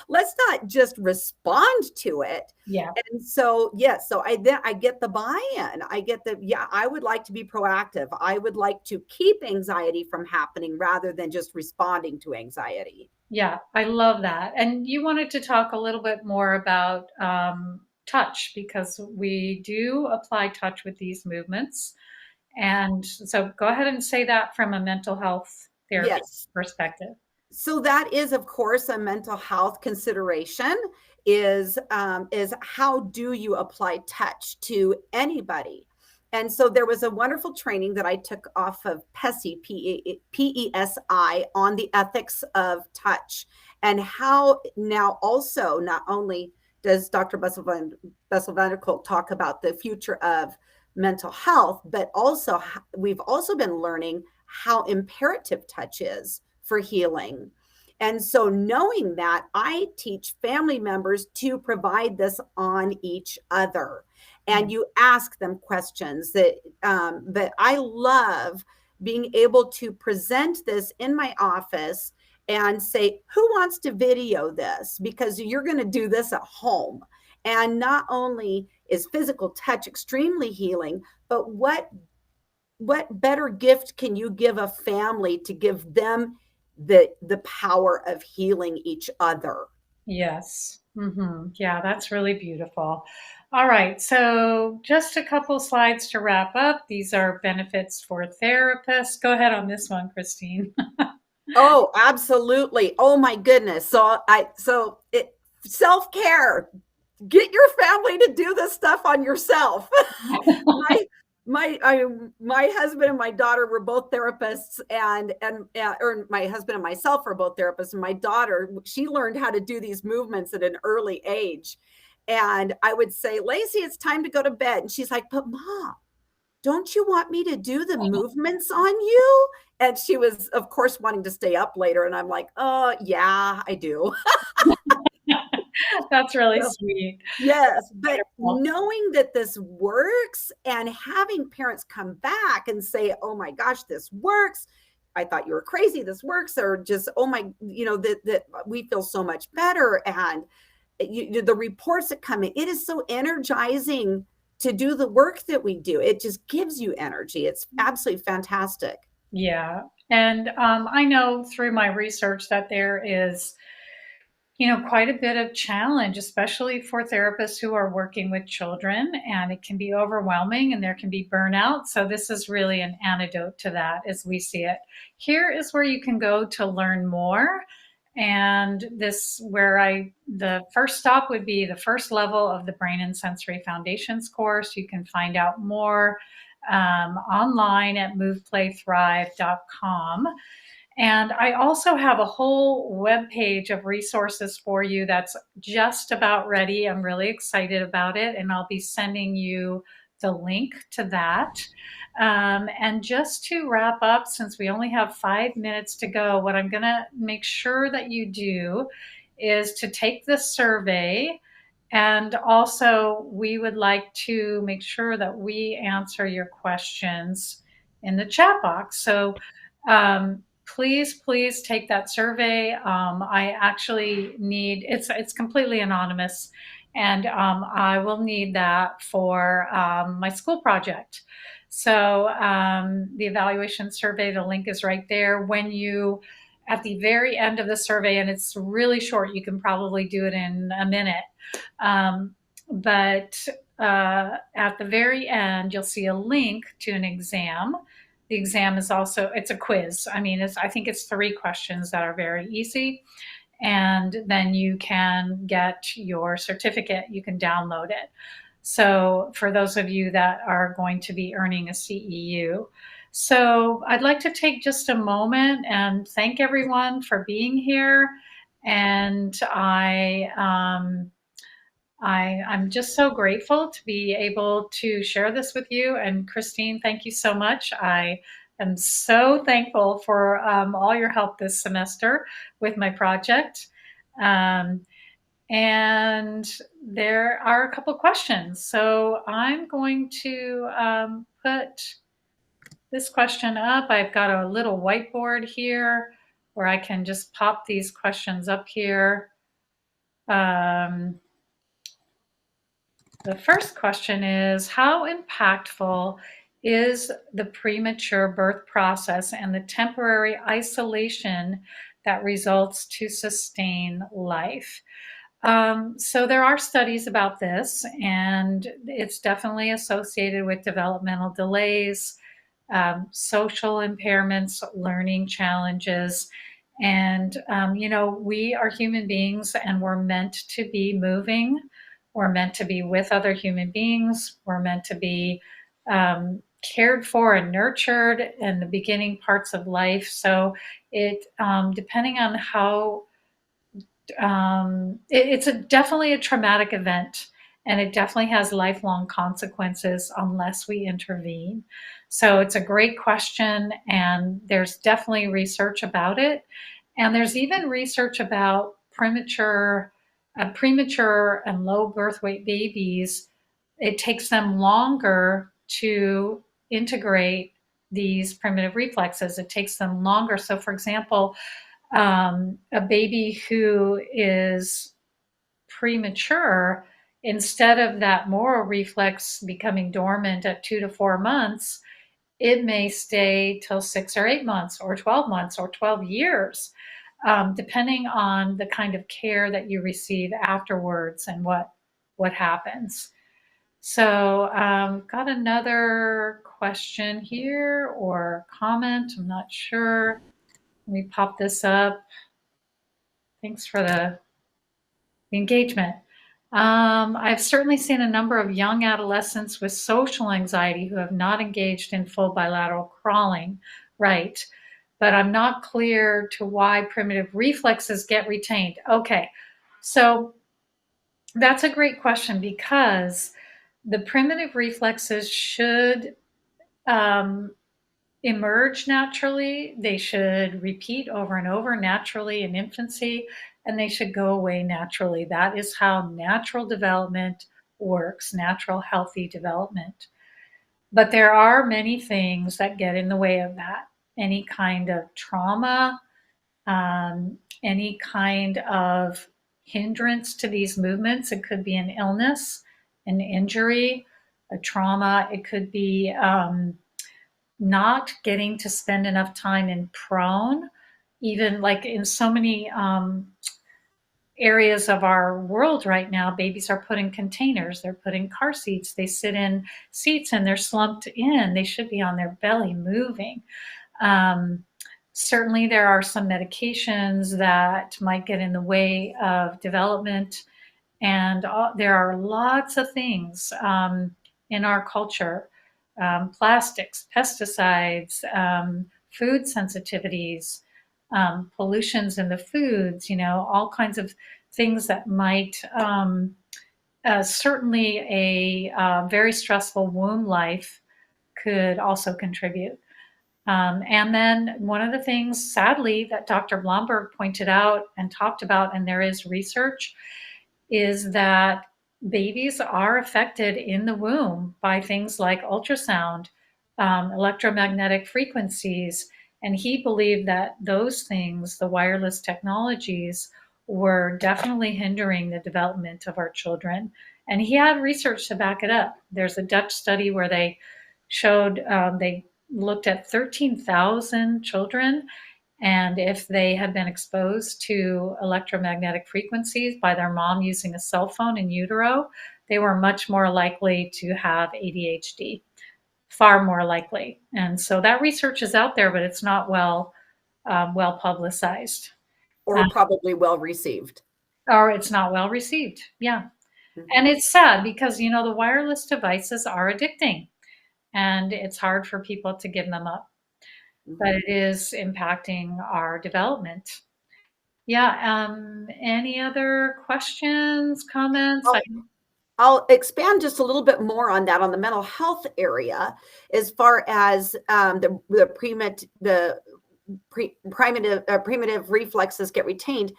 not just respond to it.
Yeah.
And so, yes, so I get the buy-in. I would like to be proactive. I would like to keep anxiety from happening rather than just responding to anxiety.
Yeah, I love that. And you wanted to talk a little bit more about touch because we do apply touch with these movements. And so go ahead and say that from a mental health therapy
Yes.
perspective.
So that is, of course, a mental health consideration, is how do you apply touch to anybody? And so there was a wonderful training that I took off of PESI, PESI, on the ethics of touch, and how now also not only does Dr. Bessel van der Kolk talk about the future of mental health, but also we've also been learning how imperative touch is for healing. And so knowing that, I teach family members to provide this on each other. And you ask them questions that I love being able to present this in my office and say, who wants to video this? Because you're going to do this at home. And not only is physical touch extremely healing, but what better gift can you give a family to give them the power of healing each other?
Yes. Yeah, that's really beautiful. All right. So just a couple slides to wrap up. These are benefits for therapists. Go ahead on this one, Christine.
Oh, absolutely. Oh my goodness. Self-care. Get your family to do this stuff on yourself. my husband and my daughter were both therapists, or my husband and myself were both therapists, and my daughter, she learned how to do these movements at an early age. And I would say, Lacey, it's time to go to bed. And she's like, but Mom, don't you want me to do the movements on you? And she was, of course, wanting to stay up later. And I'm like, oh, yeah, I do.
That's really sweet.
Yes, but
Wonderful.
knowing that this works and having parents come back and say, oh my gosh, this works. I thought you were crazy. This works. Or just, oh my, that we feel so much better. And the reports that come in, it is so energizing to do the work that we do. It just gives you energy. It's absolutely fantastic.
Yeah. And I know through my research that there is, quite a bit of challenge, especially for therapists who are working with children, and it can be overwhelming and there can be burnout. So, this is really an antidote to that as we see it. Here is where you can go to learn more. And the first stop would be the first level of the Brain and Sensory Foundations course. You can find out more online at moveplaythrive.com. And I also have a whole web page of resources for you that's just about ready. I'm really excited about it, and I'll be sending you the link to that. And just to wrap up, since we only have 5 minutes to go, what I'm going to make sure that you do is to take this survey. And also, we would like to make sure that we answer your questions in the chat box. So, please take that survey. I actually need it's completely anonymous, and I will need that for my school project. So the evaluation survey, the link is right there. When you at the very end of the survey, and it's really short, you can probably do it in a minute. But at the very end, you'll see a link to an exam. The exam is also, it's a quiz. I think it's 3 questions that are very easy. And then you can get your certificate, you can download it. So for those of you that are going to be earning a CEU. So I'd like to take just a moment and thank everyone for being here. And I'm just so grateful to be able to share this with you. And Christine, thank you so much. I am so thankful for all your help this semester with my project. And there are a couple questions. So I'm going to put this question up. I've got a little whiteboard here where I can just pop these questions up here. The first question is, how impactful is the premature birth process and the temporary isolation that results to sustain life? So there are studies about this, and it's definitely associated with developmental delays, social impairments, learning challenges. And, we are human beings and we're meant to be moving. We're meant to be with other human beings. We're meant to be cared for and nurtured in the beginning parts of life. So depending on how, it's definitely a traumatic event, and it definitely has lifelong consequences unless we intervene. So it's a great question, and there's definitely research about it. And there's even research about premature and low birth weight babies. It takes them longer to integrate these primitive reflexes. It takes them longer. So, for example, a baby who is premature, instead of that moral reflex becoming dormant at 2 to 4 months, it may stay till 6 or 8 months or 12 months or 12 years, depending on the kind of care that you receive afterwards and what happens. So, got another question here or comment. I'm not sure. Let me pop this up. Thanks for the engagement. I've certainly seen a number of young adolescents with social anxiety who have not engaged in full bilateral crawling, right? But I'm not clear to why primitive reflexes get retained. Okay, so that's a great question, because the primitive reflexes should emerge naturally. They should repeat over and over naturally in infancy, and they should go away naturally. That is how natural development works, natural healthy development. But there are many things that get in the way of that. Any kind of trauma, any kind of hindrance to these movements. It could be an illness, an injury, a trauma. It could be not getting to spend enough time in prone, even like in so many areas of our world right now, babies are put in containers, they're put in car seats, they sit in seats and they're slumped in. They should be on their belly moving. Um, Certainly, there are some medications that might get in the way of development, and there are lots of things in our culture, plastics, pesticides, food sensitivities, pollutions in the foods, all kinds of things that might certainly a very stressful womb life could also contribute. And then one of the things, sadly, that Dr. Blomberg pointed out and talked about, and there is research, is that babies are affected in the womb by things like ultrasound, electromagnetic frequencies. And he believed that those things, the wireless technologies, were definitely hindering the development of our children. And he had research to back it up. There's a Dutch study where they showed, they looked at 13,000 children, and if they had been exposed to electromagnetic frequencies by their mom using a cell phone in utero, they were much more likely to have ADHD, far more likely. And so that research is out there, but it's not well publicized,
Or probably well received.
or it's not well received. Yeah,
Mhm.
and it's sad because the wireless devices are addicting, and it's hard for people to give them up, but
Mhm.
it is impacting our development. Yeah, any other questions, comments?
I'll expand just a little bit more on that on the mental health area, as far as primitive reflexes get retained.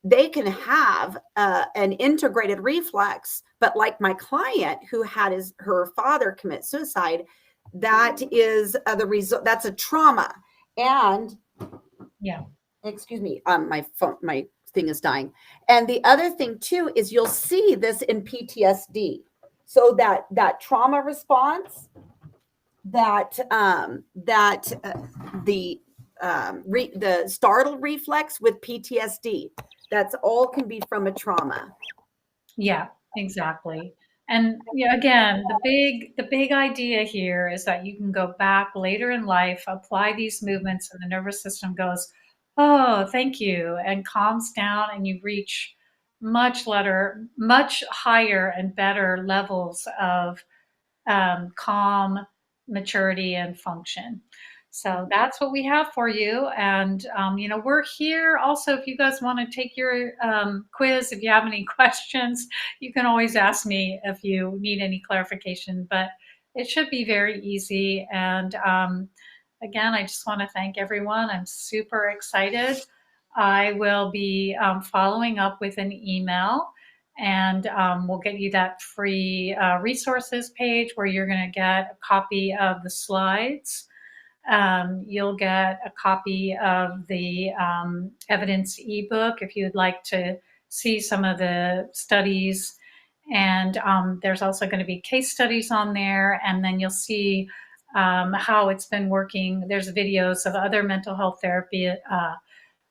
They can have an integrated reflex, but like my client who had her father commit suicide, that is the result. That's a trauma. And
Yeah,
excuse me, my thing is dying. And the other thing too is you'll see this in PTSD. So that trauma response, the startle reflex with PTSD, that's all can be from a trauma.
yeah, exactly. And yeah, again, the big idea here is that you can go back later in life, apply these movements, and the nervous system goes, "Oh, thank you," and calms down, and you reach much higher and better levels of calm, maturity, and function. So that's what we have for you. And, we're here also. If you guys want to take your quiz, if you have any questions, you can always ask me if you need any clarification, but it should be very easy. And again, I just want to thank everyone. I'm super excited. I will be following up with an email, and we'll get you that free resources page where you're going to get a copy of the slides. You'll get a copy of the evidence ebook if you'd like to see some of the studies. And there's also going to be case studies on there. And then you'll see how it's been working. There's videos of other mental health therapy,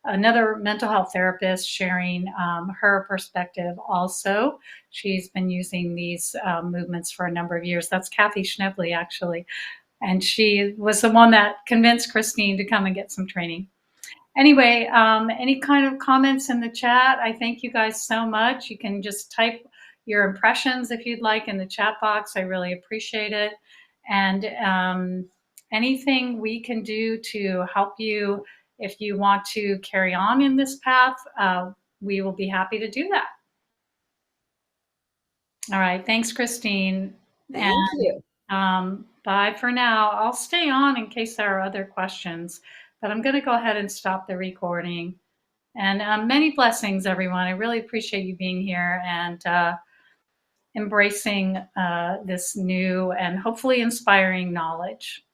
another mental health therapist sharing her perspective also. She's been using these movements for a number of years. That's Kathy Schnebley, actually. And she was the one that convinced Christine to come and get some training. Anyway, any kind of comments in the chat? I thank you guys so much. You can just type your impressions if you'd like in the chat box. I really appreciate it. And anything we can do to help you if you want to carry on in this path, we will be happy to do that. All right. Thanks, Christine.
Thank you.
Bye for now. I'll stay on in case there are other questions, but I'm going to go ahead and stop the recording. And many blessings, everyone. I really appreciate you being here and embracing this new and hopefully inspiring knowledge.